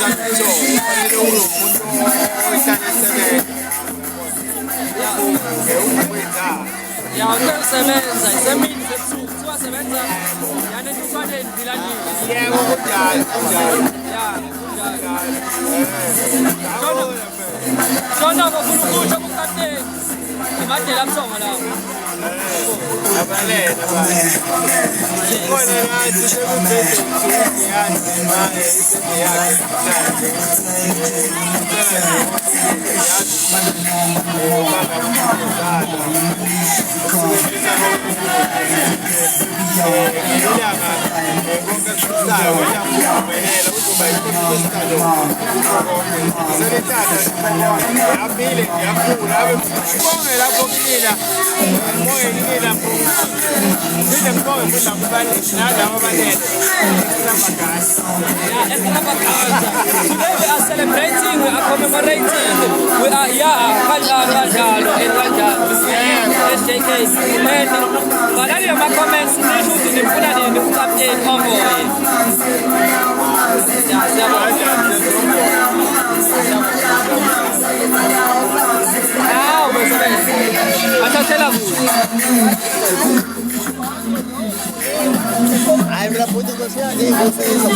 Ya usebenza isemini sebusuku siwasebenza yani ufane endilani yebo kunjalo ya shona kufuna ukusho kukapteni imadela msongo lapho abalena khona ngathi sebephethe ukuthi yazi manje isebeyakhe Today we are celebrating, we are commemorating, we are kanjalo SJK and ngalali ama comments nisho ukuthi nifuna nini uCaptain Ongoye. Athathela kuhle. Hayi mina futhi Nkosi yami ngiyosizwa